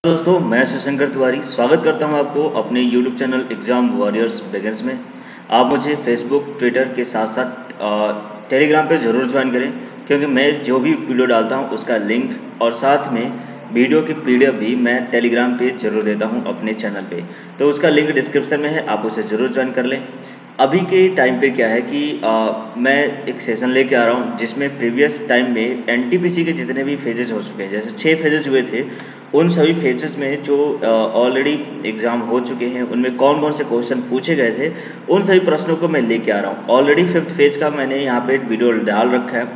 दोस्तों, मैं शिवशंकर तिवारी स्वागत करता हूं आपको अपने YouTube channel exam warriors begins में। आप मुझे फेसबुक, ट्विटर के साथ-साथ टेलीग्राम पे ज़रूर ज्वाइन करें, क्योंकि मैं जो भी वीडियो डालता हूं उसका लिंक और साथ में वीडियो की पीडीएफ भी मैं टेलीग्राम पे ज़रूर देता हूं अपने चैनल पे। तो उसका लिंक डिस्क्रिप्शन में है, आप उसे ज़रूर ज्वाइन कर लें। अभी के टाइम पे क्या है कि मैं एक सेशन लेके आ रहा हूँ जिसमें प्रीवियस टाइम में एनटीपीसी के जितने भी फेजेस हो चुके हैं, जैसे 6 फेजेस हुए थे, उन सभी फेजेस में जो ऑलरेडी एग्जाम हो चुके हैं उनमें कौन कौन से क्वेश्चन पूछे गए थे, उन सभी प्रश्नों को मैं लेके आ रहा हूँ। ऑलरेडी 5th फेज का मैंने यहाँ पे वीडियो डाल रखा है,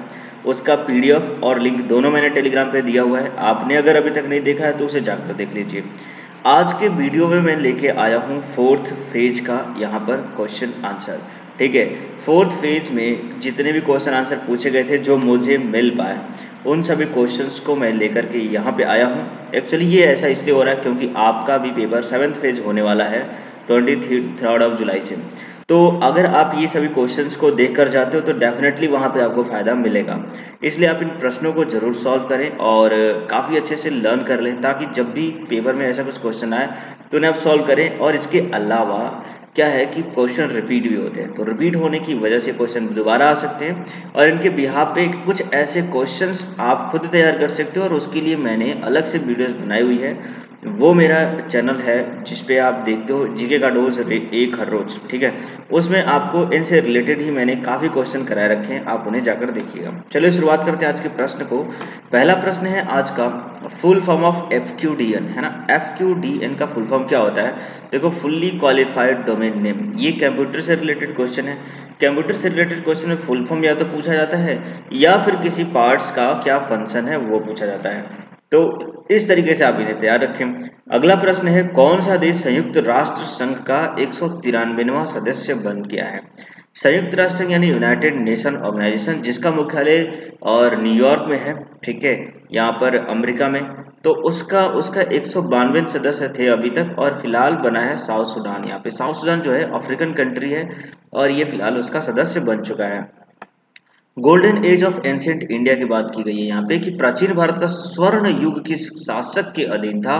उसका पीडीएफ और लिंक दोनों मैंने टेलीग्राम पे दिया हुआ है। आपने अगर अभी तक नहीं देखा है तो उसे जाकर देख लीजिए। आज के वीडियो में मैं लेके आया हूँ 4th फेज का यहाँ पर क्वेश्चन आंसर। ठीक है, 4th फेज में जितने भी क्वेश्चन आंसर पूछे गए थे जो मुझे मिल पाए, उन सभी क्वेश्चंस को मैं लेकर के यहाँ पे आया हूँ। एक्चुअली ये ऐसा इसलिए हो रहा है क्योंकि आपका भी पेपर 7th फेज होने वाला है 23 जुलाई से। तो अगर आप ये सभी क्वेश्चंस को देख कर जाते हो तो डेफिनेटली वहाँ पे आपको फ़ायदा मिलेगा। इसलिए आप इन प्रश्नों को ज़रूर सॉल्व करें और काफ़ी अच्छे से लर्न कर लें, ताकि जब भी पेपर में ऐसा कुछ क्वेश्चन आए तो उन्हें आप सॉल्व करें। और इसके अलावा क्या है कि क्वेश्चन रिपीट भी होते हैं, तो रिपीट होने की वजह से क्वेश्चन दोबारा आ सकते हैं और इनके बिहाफ पे कुछ ऐसे क्वेश्चंस आप खुद तैयार कर सकते हो। और उसके लिए मैंने अलग से वीडियोस बनाई हुई है, वो मेरा चैनल है जिस पे आप देखते हो जीके का डोज एक हर रोज। ठीक है, उसमें आपको इनसे रिलेटेड ही मैंने काफ़ी क्वेश्चन कराए रखे हैं, आप उन्हें जाकर देखिएगा। चलिए शुरुआत करते हैं आज के प्रश्न को। पहला प्रश्न है आज का, फुल फॉर्म ऑफ एफक्यूडीएन, है ना। एफक्यूडीएन का फुल फॉर्म क्या होता है? देखो, फुल्ली क्वालिफाइड डोमेन नेम। ये कंप्यूटर से रिलेटेड क्वेश्चन है। कंप्यूटर से रिलेटेड क्वेश्चन में फुल फॉर्म या तो पूछा जाता है या फिर किसी पार्ट्स का क्या फंक्शन है वो पूछा जाता है। तो इस तरीके से आप इन्हें तैयार रखें। अगला प्रश्न है, कौन सा देश संयुक्त राष्ट्र संघ का 193वां सदस्य बन गया है? संयुक्त राष्ट्र यानी यूनाइटेड नेशन ऑर्गेनाइजेशन, जिसका मुख्यालय और न्यूयॉर्क में है। ठीक है, यहाँ पर अमेरिका में। तो उसका 192 सदस्य थे अभी तक, और फिलहाल बना है साउथ सुडान। यहाँ पे साउथ सुडान जो है अफ्रीकन कंट्री है और ये फिलहाल उसका सदस्य बन चुका है। Golden age of ancient India की बात की गई है यहाँ पे कि प्राचीन भारत का स्वर्ण युग किस शासक के अधीन था?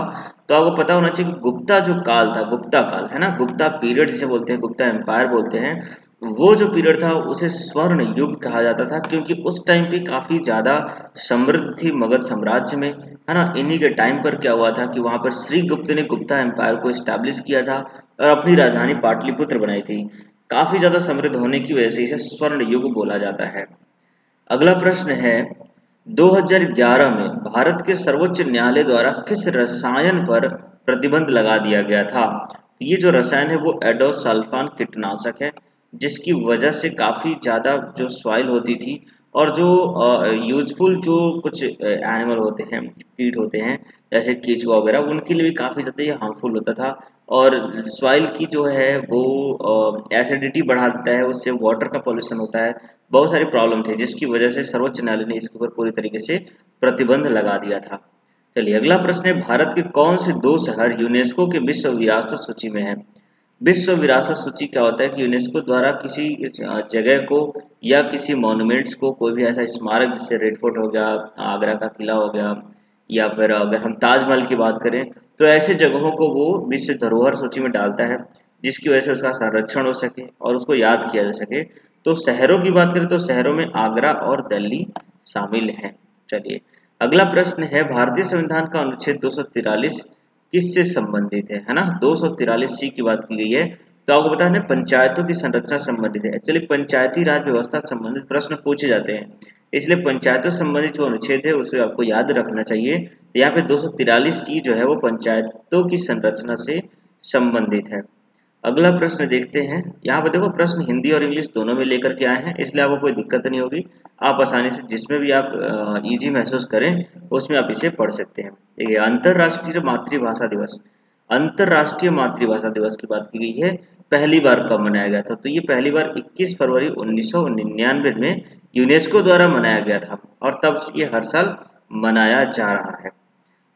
तो आपको पता होना चाहिए कि गुप्ता जो काल था, गुप्ता काल, है ना, गुप्ता पीरियड जिसे बोलते हैं, गुप्ता एम्पायर बोलते हैं, वो जो पीरियड था उसे स्वर्ण युग कहा जाता था, क्योंकि उस टाइम पे काफी ज्यादा समृद्ध थी मगध साम्राज्य में, है ना। इन्हीं के टाइम पर क्या हुआ था कि वहां पर श्रीगुप्त ने गुप्ता एम्पायर को स्टैब्लिश किया था और अपनी राजधानी पाटलिपुत्र बनाई थी। काफी ज्यादा समृद्ध होने की वजह से इसे स्वर्ण युग बोला जाता है। अगला प्रश्न है, 2011 में भारत के सर्वोच्च न्यायालय द्वारा किस रसायन पर प्रतिबंध लगा दिया गया था? ये जो रसायन है वो एडोसल्फान कीटनाशक है, जिसकी वजह से काफी ज्यादा जो सॉइल होती थी और जो यूजफुल जो कुछ एनिमल होते हैं, कीट होते हैं, जैसे केचुआ वगैरह, उनके लिए भी काफी ज्यादा ये हार्मफुल होता था। और सॉइल की जो है वो एसिडिटी बढ़ा देता है, उससे वाटर का पॉल्यूशन होता है, बहुत सारी प्रॉब्लम थे, जिसकी वजह से सर्वोच्च न्यायालय ने इसके ऊपर पूरी तरीके से प्रतिबंध लगा दिया था। चलिए अगला प्रश्न है, भारत के कौन से दो शहर यूनेस्को के विश्व विरासत सूची में है? विश्व विरासत सूची क्या होता है कि यूनेस्को द्वारा किसी जगह को या किसी मॉन्यूमेंट्स को, कोई भी ऐसा स्मारक जैसे रेड फोर्ट हो गया, आगरा का किला हो गया, या फिर अगर हम ताजमहल की बात करें, तो ऐसे जगहों को वो विश्व धरोहर सूची में डालता है, जिसकी वजह से उसका संरक्षण हो सके और उसको याद किया जा सके। तो शहरों की बात करें तो शहरों में आगरा और दिल्ली शामिल हैं। चलिए अगला प्रश्न है, भारतीय संविधान का अनुच्छेद 243 किससे संबंधित है ना। 243C की बात की गई है। तो आपको पता है ना, पंचायतों की संरचना संबंधित है। एक्चुअली पंचायती राज व्यवस्था संबंधित प्रश्न पूछे जाते हैं, इसलिए पंचायतों से संबंधित जो अनुच्छेद है उसे आपको याद रखना चाहिए। तो यहाँ पे 243C जो है वो पंचायतों की संरचना से संबंधित है। अगला प्रश्न देखते हैं। यहाँ पर देखो, प्रश्न हिंदी और इंग्लिश दोनों में लेकर के आए हैं, इसलिए आपको कोई दिक्कत नहीं होगी। आप आसानी से जिसमें भी आप इजी महसूस करें उसमें आप इसे पढ़ सकते हैं। देखिए, अंतर्राष्ट्रीय मातृभाषा दिवस। अंतर्राष्ट्रीय मातृभाषा दिवस की बात की गई है, पहली बार कब मनाया गया था? तो ये पहली बार 21 फरवरी 1999 में यूनेस्को द्वारा मनाया गया था और तब से ये हर साल मनाया जा रहा है।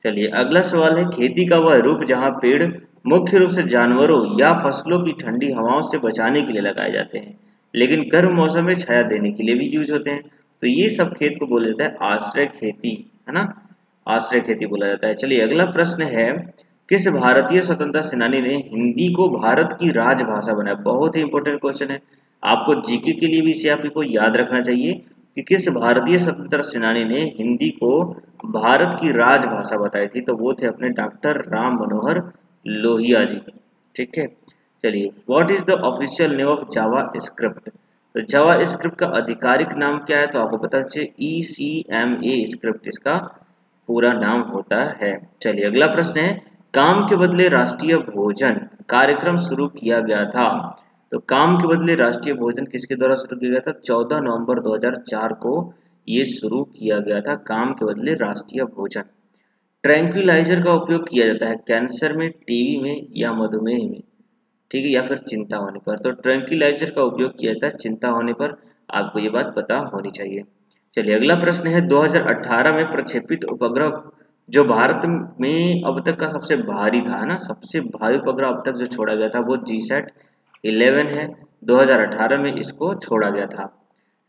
चलिए अगला सवाल है, खेती का वह रूप जहाँ पेड़ मुख्य रूप से जानवरों या फसलों की ठंडी हवाओं से बचाने के लिए लगाए जाते हैं, लेकिन गर्म मौसम में छाया देने के लिए भी यूज होते हैं। तो ये सब खेत को बोल देता है आश्रय खेती, है ना। आश्रय खेती बोला जाता है। चलिए अगला प्रश्न है, किस भारतीय स्वतंत्रता सेनानी ने हिंदी को भारत की राजभाषा बनाया? बहुत ही इंपॉर्टेंट क्वेश्चन है, आपको जीके के लिए भी इसे आपको याद रखना चाहिए कि किस भारतीय स्वतंत्रता सेनानी ने हिंदी को भारत की राजभाषा बताई थी? तो वो थे अपने डॉक्टर राम मनोहर लोहिया जी। ठीक है, चलिए what is the official name of Java script? तो जावा स्क्रिप्ट का आधिकारिक नाम क्या है? तो आपको पता चाहिए ECMA स्क्रिप्ट इसका पूरा नाम होता है। चलिए अगला प्रश्न है, काम के बदले राष्ट्रीय भोजन कार्यक्रम शुरू किया गया था? तो काम के बदले राष्ट्रीय भोजन किसके द्वारा शुरू किया गया था? 14 नवंबर 2004 को ये शुरू किया गया था, काम के बदले राष्ट्रीय भोजन। ट्रैंक्विलाइजर का उपयोग किया जाता है कैंसर में, टीबी में या मधुमेह में? ठीक है, या फिर चिंता होने पर? तो ट्रैंक्विलाइजर का उपयोग किया जाता है चिंता होने पर, आपको ये बात पता होनी चाहिए। चलिए अगला प्रश्न है, 2018 में प्रक्षेपित उपग्रह जो भारत में अब तक का सबसे भारी था, है ना, सबसे भारी उपग्रह अब तक जो छोड़ा गया था वो GSAT 11 है, 2018 में इसको छोड़ा गया था।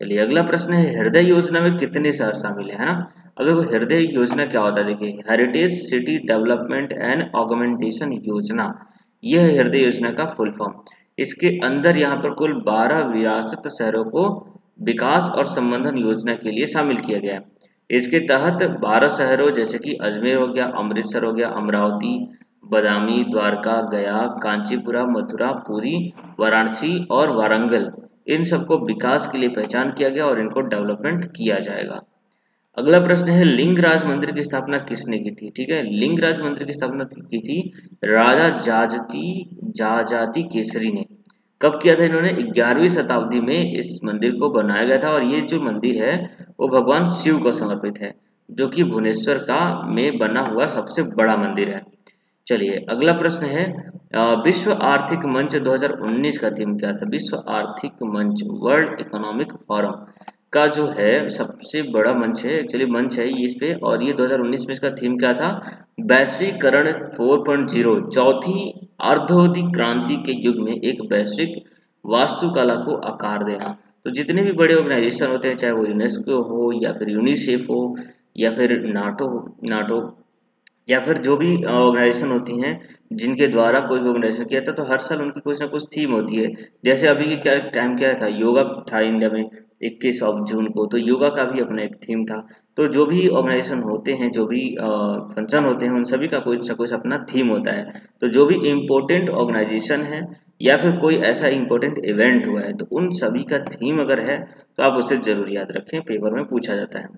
चलिए अगला प्रश्न है, हृदय योजना में कितने शहर शामिल है ना? अगर वो हृदय योजना क्या होता है, देखिए heritage city development and augmentation योजना, यह है हृदय योजना का फुल फॉर्म। इसके अंदर यहाँ पर कुल 12 विरासत शहरों को विकास और संवर्धन योजना के लिए शामिल किया गया है। इसके तहत 12 शहरों जैसे कि अजमेर हो गया, अमृतसर हो गया, अमरावती, बदामी, द्वारका, गया, कांचीपुरा, मथुरा, पुरी, वाराणसी और वारंगल, इन सबको विकास के लिए पहचान किया गया और इनको डेवलपमेंट किया जाएगा। अगला प्रश्न है, लिंगराज मंदिर की स्थापना किसने की थी? ठीक है, लिंगराज मंदिर की स्थापना की थी राजा जाजाति केसरी ने। कब किया था इन्होंने? 11वीं शताब्दी में इस मंदिर को बनाया गया था और ये जो मंदिर है वो भगवान शिव को समर्पित है, जो कि भुवनेश्वर का में बना हुआ सबसे बड़ा मंदिर है। चलिए अगला प्रश्न है, विश्व आर्थिक मंच 2019 का थीम क्या था? विश्व आर्थिक मंच, वर्ल्ड इकोनॉमिक फोरम का जो है सबसे बड़ा मंच है, चलिए मंच है इस पे, और ये 2019 में इसका थीम क्या था? वैश्वीकरण 4.0, चौथी अर्धौद्योगिक क्रांति के युग में एक वैश्विक वास्तुकला को आकार देना। तो जितने भी बड़े ऑर्गेनाइजेशन होते हैं, चाहे वो यूनेस्को हो या फिर यूनिसेफ हो या फिर नाटो या फिर जो भी ऑर्गेनाइजेशन होती हैं जिनके द्वारा कोई भी ऑर्गेनाइजेशन किया था, तो हर साल उनकी कुछ ना कुछ थीम होती है। जैसे अभी के क्या टाइम क्या था, योगा था इंडिया में 21 जून को, तो योगा का भी अपना एक थीम था। तो जो भी ऑर्गेनाइजेशन होते हैं, जो भी फंक्शन होते हैं, उन सभी का कुछ ना कुछ अपना थीम होता है। तो जो भी इम्पोर्टेंट ऑर्गेनाइजेशन है या फिर कोई ऐसा इम्पोर्टेंट इवेंट हुआ है, तो उन सभी का थीम अगर है तो आप उसे जरूर याद रखें, पेपर में पूछा जाता है।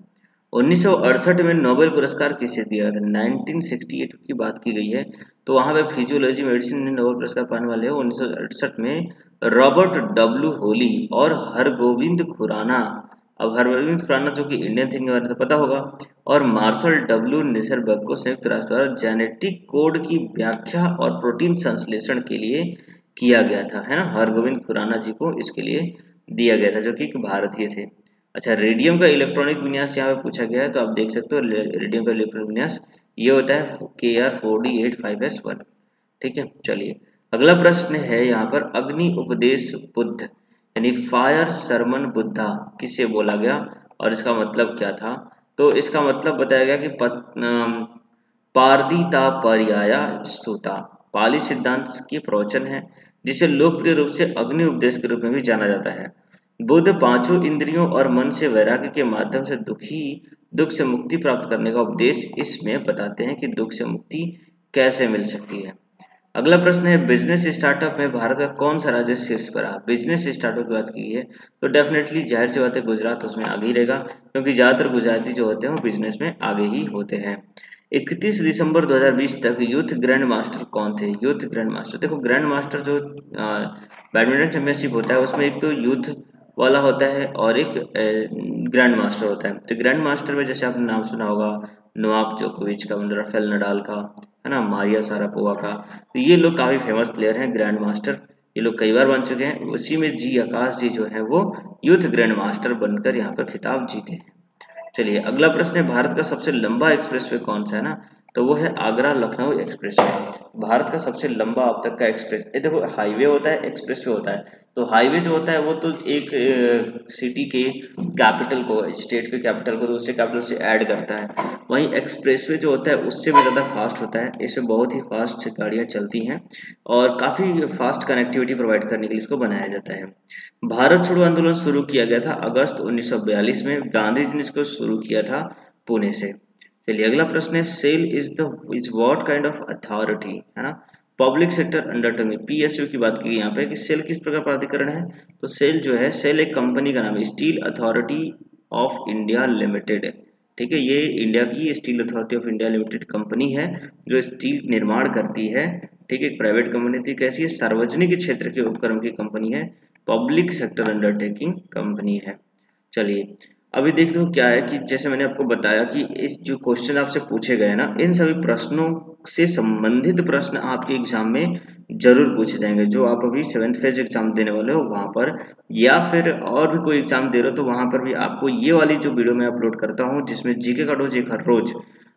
1968 में नोबेल पुरस्कार किसे दिया था? 1968 की बात की गई है, तो वहां पे फिजियोलॉजी मेडिसिन में नोबेल पुरस्कार पाने वाले हैं 1968 में रॉबर्ट डब्ल्यू होली और हरगोविंद खुराना। अब हरगोविंद खुराना जो कि इंडियन थिंग के बारे में तो पता होगा, और मार्शल डब्ल्यू निसरबर्ग को संयुक्त राष्ट्र द्वारा जेनेटिक कोड की व्याख्या और प्रोटीन संश्लेषण के लिए किया गया था, है ना, हरगोविंद खुराना जी को इसके लिए दिया गया था, जो कि एक भारतीय थे। अच्छा, रेडियम का इलेक्ट्रॉनिक विन्यास यहाँ पे पूछा गया है, तो आप देख सकते हो रेडियम का इलेक्ट्रॉनिक विन्यास ये होता है KR4D85S1। ठीक है, चलिए अगला प्रश्न है यहाँ पर, अग्नि उपदेश बुद्ध यानी फायर सरमन बुद्धा किसे बोला गया और इसका मतलब क्या था? तो इसका मतलब बताया गया कि पारदीता पर्याया स्तुता पाली सिद्धांत की प्रवचन है, जिसे लोकप्रिय रूप से अग्नि उपदेश के रूप में भी जाना जाता है। बुद्ध पांचों इंद्रियों और मन से वैराग्य के माध्यम से दुख से मुक्ति प्राप्त करने का उपदेश इसमें बताते हैं कि दुख से मुक्ति कैसे मिल सकती है। अगला प्रश्न है, बिजनेस स्टार्टअप में भारत का कौन सा राज्य शीर्ष पर रहा? बिजनेस स्टार्टअप की बात की है तो डेफिनेटली जाहिर सी बात है गुजरात उसमें आगे ही रहेगा, क्योंकि ज्यादातर गुजराती जो होते हैं वो बिजनेस में आगे ही होते हैं। 31 दिसंबर 2020 तक यूथ ग्रैंड मास्टर कौन थे? यूथ ग्रैंड मास्टर, देखो ग्रैंड मास्टर जो बैडमिंटन चैंपियनशिप होता है उसमें एक तो यूथ वाला होता है और एक ग्रैंड मास्टर होता है। तो ग्रैंड मास्टर में जैसे आपने नाम सुना होगा नोवाक जोकोविच का, राफेल नडाल का, है ना, मारिया सारापोवा का, तो ये लोग काफी फेमस प्लेयर हैं ग्रैंड मास्टर, ये लोग कई बार बन चुके हैं। उसी में जी आकाश जी जो है वो यूथ ग्रैंड मास्टर बनकर यहाँ पर खिताब जीते हैं। चलिए अगला प्रश्न है, भारत का सबसे लंबा एक्सप्रेसवे कौन सा है ना? तो वो है आगरा लखनऊ एक्सप्रेसवे। भारत का सबसे लंबा अब तक का एक्सप्रेस, ये देखो हाईवे होता है, एक्सप्रेसवे होता है, तो हाईवे जो होता है वो तो एक सिटी के कैपिटल को, स्टेट के कैपिटल को दूसरे कैपिटल से ऐड करता है। वहीं एक्सप्रेसवे जो होता है उससे भी ज़्यादा फास्ट होता है, इससे बहुत ही फास्ट गाड़ियाँ चलती हैं और काफ़ी फास्ट कनेक्टिविटी प्रोवाइड करने के लिए इसको बनाया जाता है। भारत छोड़ो आंदोलन शुरू किया गया था अगस्त 1942 में, गांधी जी ने इसको शुरू किया था पुणे से। चलिए अगला प्रश्न है, cell is what kind of authority, है ना। पब्लिक सेक्टर अंडरटेकिंग, पीएसयू की बात की यहाँ पे कि सेल किस प्रकार प्राधिकरण है, तो सेल जो है, सेल एक कंपनी का नाम है, steel authority of India limited है। ठीक है, ये इंडिया की steel authority of India limited company है जो स्टील निर्माण करती है। ठीक है, एक प्राइवेट कंपनी थी, कैसी है, सार्वजनिक क्षेत्र के उपक्रम की कंपनी है, पब्लिक सेक्टर अंडरटेकिंग कंपनी है। चलिए अभी देखते हो क्या है कि जैसे मैंने आपको बताया कि इस जो क्वेश्चन आपसे पूछे गए ना, इन सभी प्रश्नों से संबंधित प्रश्न आपके एग्जाम में जरूर पूछे जाएंगे। जो आप अभी 7th फेज एग्जाम देने वाले हो वहां पर, या फिर और भी कोई एग्जाम दे रहे हो तो वहां पर भी आपको ये वाली जो वीडियो मैं अपलोड करता हूँ जिसमें जीके का डोज एक हर रोज,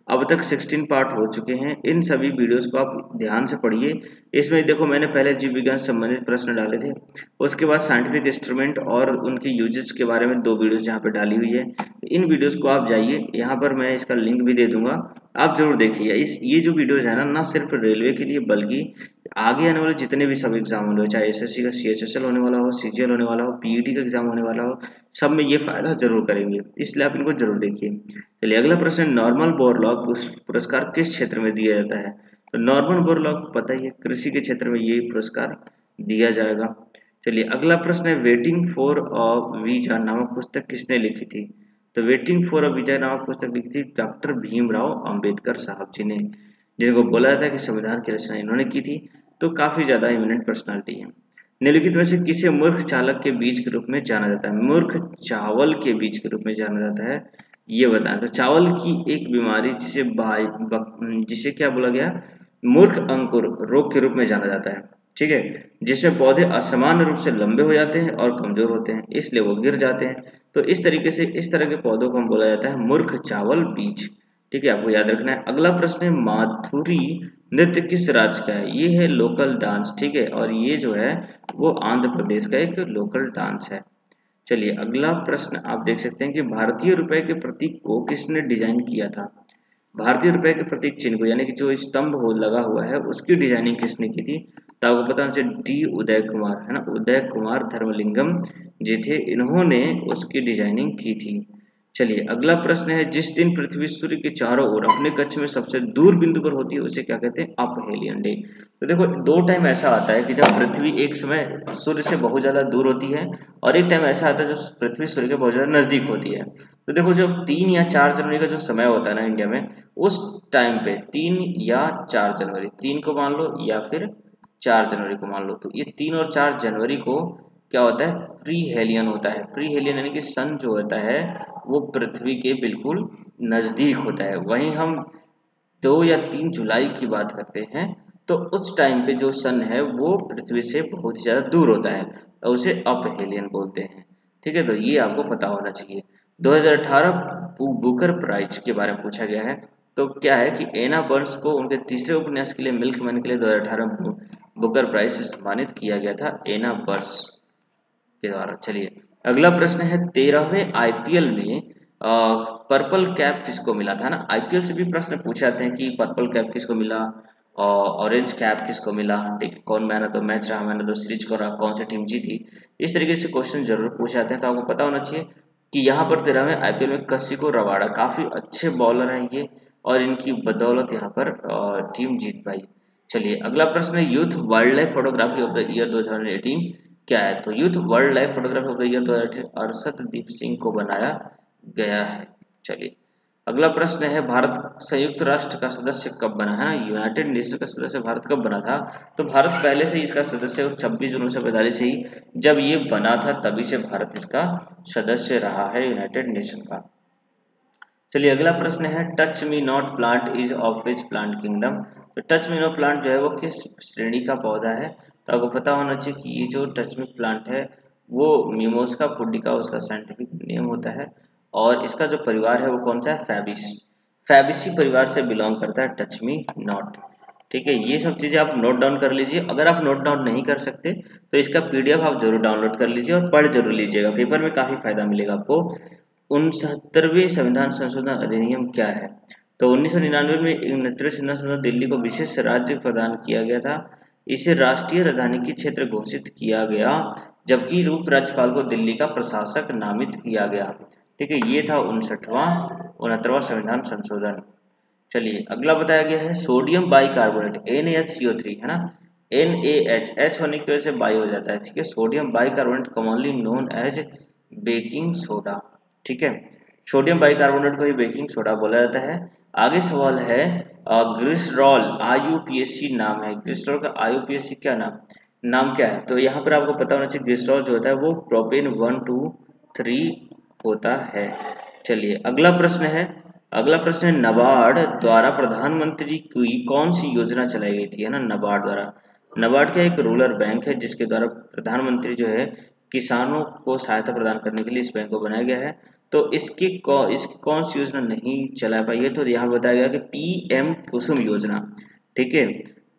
अब तक 16 पार्ट हो चुके हैं, इन सभी वीडियोस को आप ध्यान से पढ़िए। इसमें देखो मैंने पहले जीव विज्ञान से संबंधित प्रश्न डाले थे, उसके बाद साइंटिफिक इंस्ट्रूमेंट और उनके यूजेस के बारे में 2 वीडियोस यहाँ पे डाली हुई है। इन वीडियोस को आप जाइए, यहाँ पर मैं इसका लिंक भी दे दूंगा, आप जरूर देखिए। ये जो वीडियोस है ना, ना सिर्फ रेलवे के लिए बल्कि आगे आने वाले जितने भी सब एग्जाम होने, चाहे एसएससी का सीएचएसएल होने वाला हो, सीजीएल होने वाला हो, पीईटी का एग्जाम होने वाला हो, सब में ये फायदा जरूर करेंगे, इसलिए आप इनको जरूर देखिए। चलिए अगला प्रश्न, नॉर्मन बोरलॉग पुरस्कार किस क्षेत्र में दिया जाता है, तो नॉर्मन बोरलॉग पता ही है, कृषि के क्षेत्र में ये पुरस्कार दिया जाएगा। चलिए अगला प्रश्न है, वेटिंग फॉर अ वीजा नामक पुस्तक किसने लिखी थी, तो वेटिंग फॉर अ वीजा नामक पुस्तक लिखी थी डॉक्टर भीमराव अंबेडकर साहब जी ने, जिनको बोला जाता है कि संविधान की रचना इन्होंने की थी। तो काफी ज्यादा इमिनेंट पर्सनालिटी है। निम्नलिखित में से किसे मूर्ख चालक के बीज के रूप में जाना जाता है, मूर्ख चावल के बीज के रूप में जाना जाता है, ये बताएं। तो चावल की एक बीमारी जिसे क्या बोला गया, मूर्ख अंकुर रोग के रूप में जाना जाता है। ठीक है, जिसमें पौधे असमान रूप से लंबे हो जाते हैं और कमजोर होते हैं, इसलिए वो गिर जाते हैं। तो इस तरीके से इस तरह के पौधों को हम बोला जाता है मूर्ख चावल बीज। ठीक है, आपको याद रखना है। अगला प्रश्न है, माथुरी नृत्य किस राज्य का है, ये है लोकल डांस। ठीक है, और ये जो है वो आंध्र प्रदेश का एक लोकल डांस है। चलिए अगला प्रश्न आप देख सकते हैं कि भारतीय रुपए के प्रतीक को किसने डिजाइन किया था, भारतीय रुपए के प्रतीक चिन्ह को, यानी कि जो स्तंभ हो लगा हुआ है उसकी डिजाइनिंग किसने की थी, तो आपको पता है डी उदय कुमार, है ना, उदय कुमार धर्मलिंगम जी थे, इन्होंने उसकी डिजाइनिंग की थी। चलिए अगला प्रश्न है, जिस दिन पृथ्वी सूर्य के चारों ओर अपने कक्ष में सबसे दूर बिंदु पर होती है उसे क्या कहते हैं, अपहेलियन डे। तो देखो 2 टाइम ऐसा आता है कि जब पृथ्वी एक समय सूर्य से बहुत ज्यादा दूर होती है, और एक टाइम ऐसा आता है जब पृथ्वी सूर्य के बहुत ज्यादा नजदीक होती है। तो देखो जब 3 या 4 जनवरी का जो समय होता है ना इंडिया में, उस टाइम पे 3 या 4 जनवरी, 3 को मान लो या फिर 4 जनवरी को मान लो, तो ये 3 और 4 जनवरी को क्या होता है, प्री हेलियन होता है। प्री हेलियन यानी कि सन जो होता है वो पृथ्वी के बिल्कुल नजदीक होता है। वहीं हम 2 या 3 जुलाई की बात करते हैं तो उस टाइम पे जो सन है वो पृथ्वी से बहुत ही ज्यादा दूर होता है और उसे अपहेलियन बोलते हैं। ठीक है, तो ये आपको पता होना चाहिए। 2018 बुकर प्राइज के बारे में पूछा गया है, तो क्या है कि एना बर्न्स को उनके तीसरे उपन्यास के लिए मिल्कमैन के लिए 2018 बुकर प्राइज से सम्मानित किया गया था, एना बर्न्स के द्वारा। चलिए अगला प्रश्न है, 13वें आईपीएल में पर्पल कैप किसको मिला था ना, आईपीएल से भी प्रश्न पूछे जाते हैं कि पर्पल कैप किसको मिला और ऑरेंज कैप किसको मिला, ठीक है, कौन मैन ऑफ द मैच रहा, मैन ऑफ द सीरीज को रहा, कौन सी टीम जीती, इस तरीके से क्वेश्चन जरूर पूछे जाते हैं। तो आपको पता होना चाहिए कि यहाँ पर 13वें आईपीएल में कसिको रबाड़ा काफी अच्छे बॉलर हैं ये, और इनकी बदौलत यहाँ पर टीम जीत पाई। चलिए अगला प्रश्न है, youth wildlife photography of the year 2018 क्या है, तो youth world life photography of the year 2018 Arshdeep Singh को बनाया गया है। चलिए अगला प्रश्न है, भारत संयुक्त राष्ट्र का सदस्य कब बना है ना, यूनाइटेड नेशन का सदस्य भारत कब बना था, तो भारत पहले से ही इसका सदस्य 26 जून 1945 से ही जब ये बना था तभी से भारत इसका सदस्य रहा है यूनाइटेड नेशन का। चलिए अगला प्रश्न है, touch me not plant is of which plant kingdom, तो टच मी नॉट प्लांट जो है वो किस श्रेणी का पौधा है, तो आपको पता होना चाहिए कि ये जो टच मी प्लांट है वो मिमोस्का पुडिका उसका साइंटिफिक नेम होता है, और इसका जो परिवार है वो कौन सा है, फैबिसी परिवार से बिलोंग करता है टच मी नॉट। ठीक है, ये सब चीज़ें आप नोट डाउन कर लीजिए। अगर आप नोट डाउन नहीं कर सकते तो इसका पीडीएफ आप जरूर डाउनलोड कर लीजिए और पढ़ जरूर लीजिएगा, पेपर में काफ़ी फायदा मिलेगा आपको। 69वें संविधान संशोधन अधिनियम क्या है? तो 1999 में 69वें संविधान संशोधन दिल्ली को विशेष राज्य प्रदान किया गया था। इसे राष्ट्रीय राजधानी की क्षेत्र घोषित किया गया, जबकि उप राज्यपाल को दिल्ली का प्रशासक नामित किया गया। ठीक है, ये था 69वां संविधान संशोधन। चलिए अगला बताया गया है सोडियम बाइकार्बोनेट NaHCO3, है ना, NaH होने की वजह से बाई हो जाता है। ठीक है, sodium bicarbonate commonly known as baking soda. ठीक है, सोडियम बाइकार्बोनेट को ही बेकिंग सोडा बोला जाता है। आगे सवाल है ग्लिसरॉल, IUPAC नाम है, ग्लिसरॉल का IUPAC क्या नाम क्या है? तो यहाँ पर आपको पता होना चाहिए ग्लिसरॉल जो होता है वो प्रोपेन 1,2,3 होता है। चलिए अगला प्रश्न है नाबार्ड द्वारा प्रधानमंत्री की कौन सी योजना चलाई गई थी, है ना, नाबार्ड द्वारा। नाबार्ड का एक रूरल बैंक है जिसके द्वारा प्रधानमंत्री जो है किसानों को सहायता प्रदान करने के लिए इस बैंक को बनाया गया है। तो इसकी कौन सी योजना नहीं चला पाई है? तो यहाँ बताया गया कि PM कुसुम योजना। ठीक है,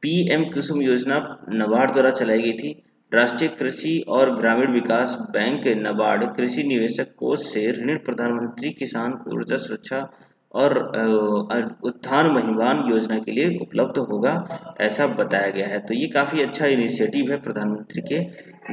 PM कुसुम योजना नाबार्ड द्वारा चलाई गई थी। राष्ट्रीय कृषि और ग्रामीण विकास बैंक नाबार्ड कृषि निवेशक कोष से ऋण प्रधानमंत्री किसान ऊर्जा सुरक्षा और उत्थान महिमान योजना के लिए उपलब्ध होगा, ऐसा बताया गया है। तो ये काफी अच्छा इनिशिएटिव है प्रधानमंत्री के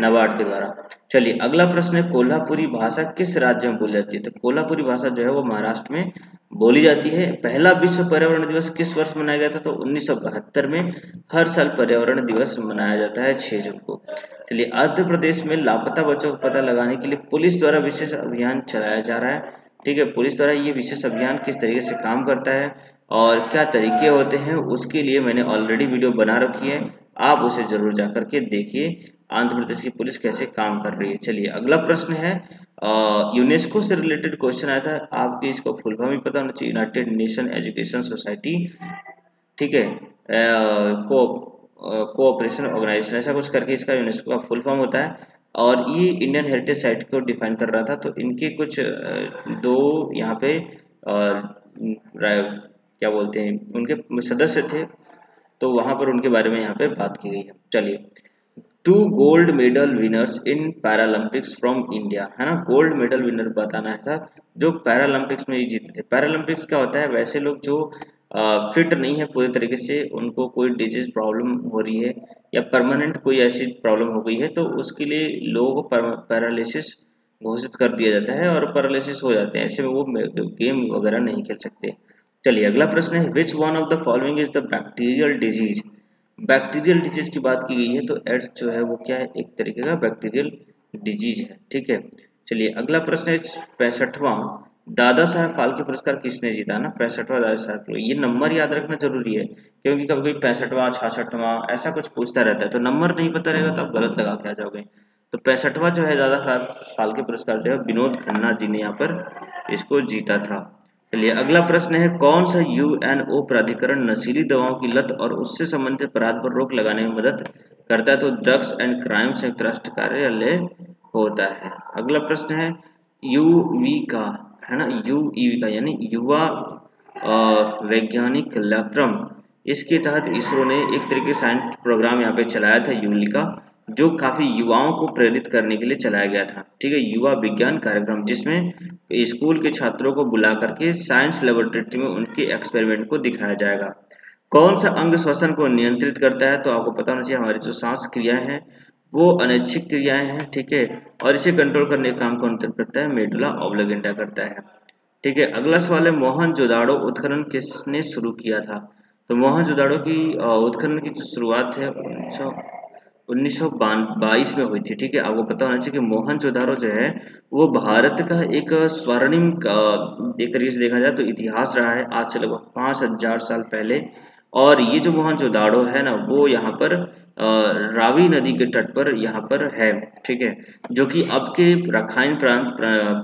नाबार्ड के द्वारा। चलिए अगला प्रश्न है कोल्हापुरी भाषा किस राज्य में बोली जाती है? तो कोल्हापुरी भाषा जो है वो महाराष्ट्र में बोली जाती है। पहला विश्व पर्यावरण दिवस किस वर्ष मनाया गया था? तो 1972 में। हर साल पर्यावरण दिवस मनाया जाता है 6 जून को। चलिए आंध्र प्रदेश में लापता बच्चों का पता लगाने के लिए पुलिस द्वारा विशेष अभियान चलाया जा रहा है। ठीक है, पुलिस द्वारा ये विशेष अभियान किस तरीके से काम करता है और क्या तरीके होते हैं, उसके लिए मैंने ऑलरेडी वीडियो बना रखी है, आप उसे जरूर जा करके देखिए आंध्र प्रदेश की पुलिस कैसे काम कर रही है। चलिए अगला प्रश्न है यूनेस्को से रिलेटेड क्वेश्चन आया था, आपके इसको फुल फॉर्म ही पता होना चाहिए, यूनाइटेड नेशन एजुकेशन सोसाइटी। ठीक है, कोऑपरेशन ऑर्गेनाइजेशन ऐसा कुछ करके इसका यूनेस्को का फुल फॉर्म होता है। और ये इंडियन हेरिटेज साइट को डिफाइन कर रहा था। तो इनके कुछ दो यहाँ पे क्या बोलते हैं उनके सदस्य थे, तो वहां पर उनके बारे में यहाँ पे बात की गई है। चलिए 2 gold medal winners in Paralympics from India, है ना, गोल्ड मेडल विनर बताना था जो पैरालंपिक्स में ही जीते थे। पैरालंपिक्स क्या होता है? वैसे लोग जो फिट नहीं है पूरे तरीके से, उनको कोई डिजीज प्रॉब्लम हो रही है या परमानेंट कोई ऐसी प्रॉब्लम हो गई है, तो उसके लिए लोगों को पैरालिसिस घोषित कर दिया जाता है और पैरालिसिस हो जाते हैं, ऐसे में वो गेम वगैरह नहीं खेल सकते। चलिए अगला प्रश्न है which one of the following is the bacterial disease. Bacterial disease की बात की गई है, तो एड्स जो है वो क्या है? एक तरीके का बैक्टीरियल डिजीज है। ठीक है, चलिए अगला प्रश्न है 65वां दादा साहब फाल्के पुरस्कार किसने जीता ना? 65वां दादा साहब, ये नंबर याद रखना जरूरी है क्योंकि कभी कभी 65वां 66वां ऐसा कुछ पूछता रहता है, तो नंबर नहीं पता रहेगा तो आप गलत लगा के आ जाओगे। तो 65वां जो है दादा साहब फाल्के पुरस्कार जो है विनोद खन्ना जी ने यहाँ पर इसको जीता था। चलिए अगला प्रश्न है कौन सा UNO प्राधिकरण नशीली दवाओं की लत और उससे संबंधित अपराध पर रोक लगाने में मदद करता है? तो ड्रग्स एंड क्राइम संयुक्त राष्ट्र कार्यालय होता है। अगला प्रश्न है यूवी का, है ना, यूईवी का यानी युवा वैज्ञानिक कार्यक्रम, इसके तहत इसरो ने एक तरीके साइंस प्रोग्राम यहाँ पे चलाया था यूलिका, जो काफी युवाओं को प्रेरित करने के लिए चलाया गया था। ठीक है, युवा विज्ञान कार्यक्रम, जिसमें स्कूल के छात्रों को बुला करके साइंस लेबोरेटरी में उनके एक्सपेरिमेंट को दिखाया जाएगा। कौन सा अंग श्वसन को नियंत्रित करता है? तो आपको पता होना चाहिए हमारी जो सांस क्रियाएं हैं वो अनैच्छिक क्रियाएं हैं। ठीक है, और इसे कंट्रोल करने का काम कौन करता है? मेडुला ऑब्लिगेंटा करता है। ठीक है, अगला सवाल है मोहनजोदाड़ो उत्खनन किसने शुरू किया था? तो मोहनजोदाड़ो की उत्खनन की जो शुरुआत है 1922 में हुई थी। ठीक है, आपको पता होना चाहिए कि मोहनजोदाड़ो जो है वो भारत का एक स्वर्णिम एक तरीके से देखा जाए तो इतिहास रहा है, आज से लगभग 5000 साल पहले। और ये जो मोहनजोदाड़ो है ना वो यहाँ पर रावी नदी के तट पर यहाँ पर है। ठीक है, जो कि अब के रखाइन प्रांत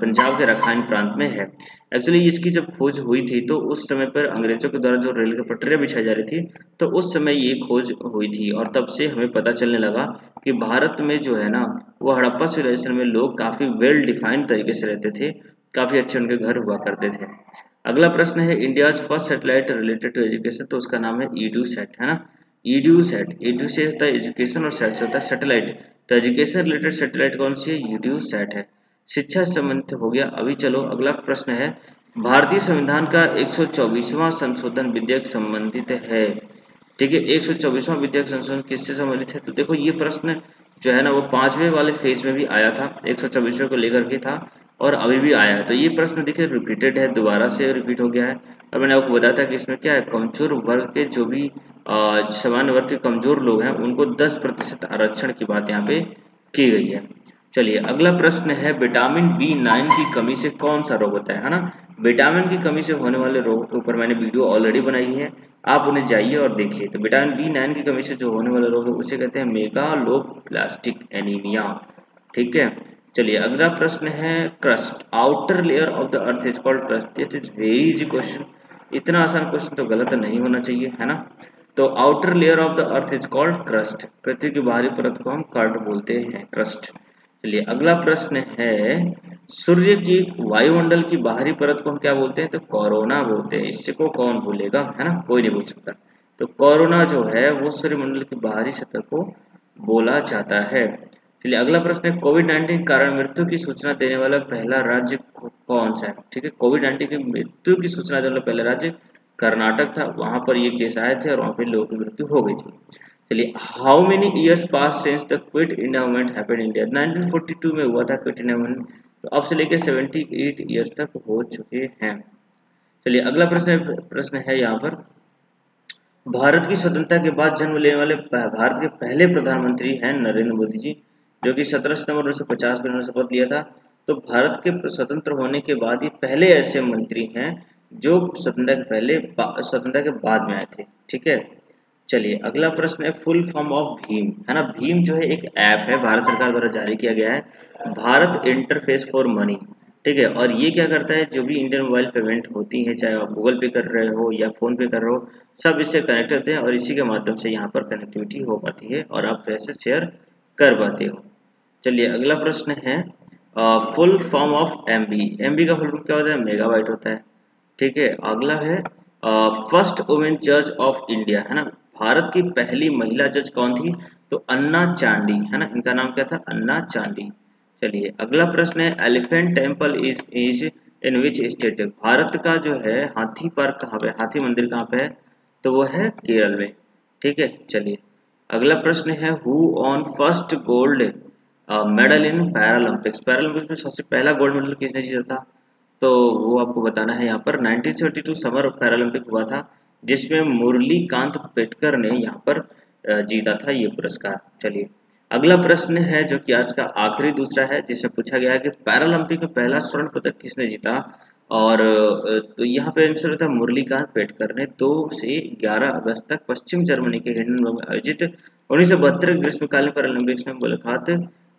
पंजाब के रखाइन प्रांत में है। एक्चुअली इसकी जब खोज हुई थी तो उस समय पर अंग्रेजों के द्वारा जो रेल की पटरियां बिछाई जा रही थी, तो उस समय ये खोज हुई थी और तब से हमें पता चलने लगा कि भारत में जो है ना वो हड़प्पा सिविलाइजेशन में लोग काफी वेल डिफाइंड तरीके से रहते थे, काफी अच्छे उनके घर हुआ करते थे। अगला प्रश्न है India first satellite related to education, तो उसका नाम है EDUSAT, है ना, ईडू से होता है एजुकेशन और सेट से होता है सैटेलाइट। तो एजुकेशन रिलेटेड सैटेलाइट कौन सी है? ईडू सेट है। शिक्षा से संबंधित हो गया। अभी चलो अगला प्रश्न है, भारतीय संविधान का 124वां संशोधन विधेयक संबंधित है। ठीक है, 124वां विधेयक संशोधन किससे संबंधित है? तो देखो ये प्रश्न जो है ना वो 5वें वाले फेज में भी आया था, 124वें को लेकर के था और अभी भी आया है। तो ये प्रश्न देखिए रिपीटेड है, दोबारा से रिपीट हो गया है। और मैंने आपको बताया था कि इसमें क्या है, कमजोर वर्ग के जो भी सामान्य वर्ग के कमजोर लोग हैं उनको 10% आरक्षण की बात यहाँ पे की गई है। चलिए अगला प्रश्न है, विटामिन B9 की कमी से कौन सा रोग होता है ना? विटामिन की कमी से होने वाले रोगों के ऊपर मैंने वीडियो ऑलरेडी बनाई है, आप उन्हें जाइए और देखिए। तो विटामिन B9 की कमी से जो होने वाला रोग है उसे कहते हैं मेगालोब्लास्टिक एनीमिया। ठीक है, चलिए अगला प्रश्न है, crust outer layer of the earth is called crust. It is very easy question, इतना आसान क्वेश्चन तो गलत नहीं होना चाहिए, है ना? तो outer layer of the earth is called crust, पृथ्वी की बाहरी परत को हम कर्ड बोलते हैं, क्रस्ट। चलिए अगला प्रश्न है, सूर्य की वायुमंडल की बाहरी परत को हम क्या बोलते हैं? तो कोरोना बोलते हैं। इससे को कौन भूलेगा, है ना? कोई नहीं भूल सकता। तो कोरोना जो है वो सूर्यमंडल की बाहरी सतह को बोला जाता है। चलिए अगला प्रश्न है, कोविड-19 कारण मृत्यु की सूचना देने वाला पहला राज्य कौन सा है? ठीक है, कोविड-19 की मृत्यु की सूचना देने वाला पहला राज्य कर्नाटक था। वहां पर ये केस आए थे और वहां पे लोगों की मृत्यु हो गई थी। चलिए, how many years pass since the quit India movement happened India? 1942 में हुआ था क्विट इंडिया मूवमेंट, तो अब से लेकर 78 ईयर्स तक हो चुके हैं। चलिए अगला प्रश्न है यहाँ पर, भारत की स्वतंत्रता के बाद जन्म लेने वाले भारत के पहले प्रधानमंत्री हैं नरेंद्र मोदी जी, जो कि 17 सितंबर 1950 में उन्होंने शपथ लिया था। तो भारत के स्वतंत्र होने के बाद ये पहले ऐसे मंत्री हैं जो स्वतंत्रता के बाद में आए थे। ठीक है, चलिए अगला प्रश्न है, फुल फॉर्म ऑफ भीम, है ना? भीम जो है एक ऐप है, भारत सरकार द्वारा जारी किया गया है, भारत इंटरफेस फॉर मनी। ठीक है, और ये क्या करता है, जो भी इंडियन मोबाइल पेमेंट होती है, चाहे आप गूगल पे कर रहे हो या फोन पे कर रहे हो, सब इससे कनेक्ट होते हैं और इसी के माध्यम से यहाँ पर कनेक्टिविटी हो पाती है और आप पैसे शेयर कर पाते हो। चलिए अगला प्रश्न है, full form of MB. MB का फुल फॉर्म क्या होता है? मेगाबाइट होता है। ठीक है, अगला है, फर्स्ट वुमेन जज ऑफ इंडिया, है ना? भारत की पहली महिला जज कौन थी? तो अन्ना चांडी, है ना? इनका नाम क्या था? अन्ना चांडी। चलिए अगला प्रश्न है, elephant temple is in which state? Bharat का जो है हाथी पार्क कहाँ पे, हाथी मंदिर कहाँ पे है? तो वो है केरल में। ठीक है, चलिए अगला प्रश्न है, who on first gold medal in Paralympics? Paralympics में सबसे पहला गोल्ड मेडल किसने जीता था? तो वो आपको बताना है यहाँ पर। 1972 समर पैरालंपिक हुआ था जिसमें मुरलीकांत पेटकर ने यहाँ पर जीता था ये पुरस्कार। चलिए अगला प्रश्न है जो कि आज का आखिरी दूसरा है, जिसमें पूछा गया है कि पैरालंपिक में पहला स्वर्ण पदक किसने जीता? और तो यहाँ पे आंसर था मुरलीकांत पेटकर ने। 2 से 11 अगस्त तक पश्चिम जर्मनी के हिंडनबर्ग में आयोजित 1972 ग्रीष्मकालीन पैरालंपिक्स में मुलाकात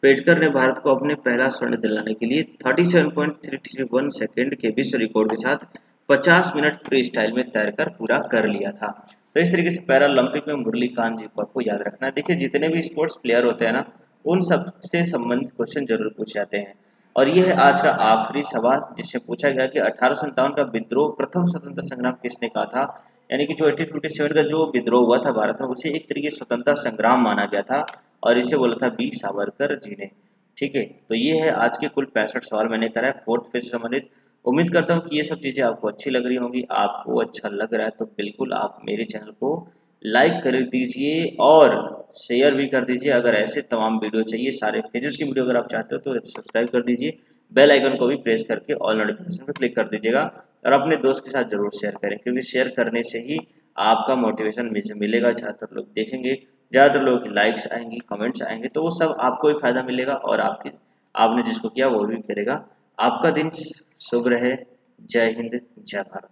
पेटकर ने भारत को अपने पहला स्वर्ण दिलाने के लिए 37.331 सेकंड के विश्व रिकॉर्ड के साथ 50 मिनट फ्री स्टाइल में तैरकर पूरा कर लिया था। तो इस तरीके से पैरालंपिक में मुरलीकांत जी को आपको याद रखना है। देखिए जितने भी स्पोर्ट्स प्लेयर होते हैं ना, उन सब से संबंधित क्वेश्चन जरूर पूछे जाते हैं। और ये है आज का आखिरी सवाल, जिससे पूछा गया कि 1857 का विद्रोह प्रथम स्वतंत्रता संग्राम किसने कहा था? यानी कि जो 1857 का जो विद्रोह हुआ था भारत में, उसे एक तरीके से स्वतंत्रता संग्राम माना गया था और इसे बोला था बी सावरकर जी ने। ठीक है, तो ये है आज के कुल 65 सवाल मैंने करा है 4th फेज से संबंधित। उम्मीद करता हूँ कि ये सब चीजें आपको अच्छी लग रही होंगी। आपको अच्छा लग रहा है तो बिल्कुल आप मेरे चैनल को लाइक कर दीजिए और शेयर भी कर दीजिए। अगर ऐसे तमाम वीडियो चाहिए, सारे फेजेस की वीडियो अगर आप चाहते हो तो सब्सक्राइब कर दीजिए, बेल आइकन को भी प्रेस करके ऑल नोटिफिकेशन पर क्लिक कर दीजिएगा और अपने दोस्त के साथ जरूर शेयर करें, क्योंकि शेयर करने से ही आपका मोटिवेशन मिलेगा। ज़्यादातर लोग देखेंगे, ज़्यादातर लोगों की लाइक्स आएंगी, कमेंट्स आएंगे, तो वो सब आपको ही फायदा मिलेगा और आपने जिसको किया वो भी करेगा। आपका दिन शुभ रहे। जय हिंद, जय भारत।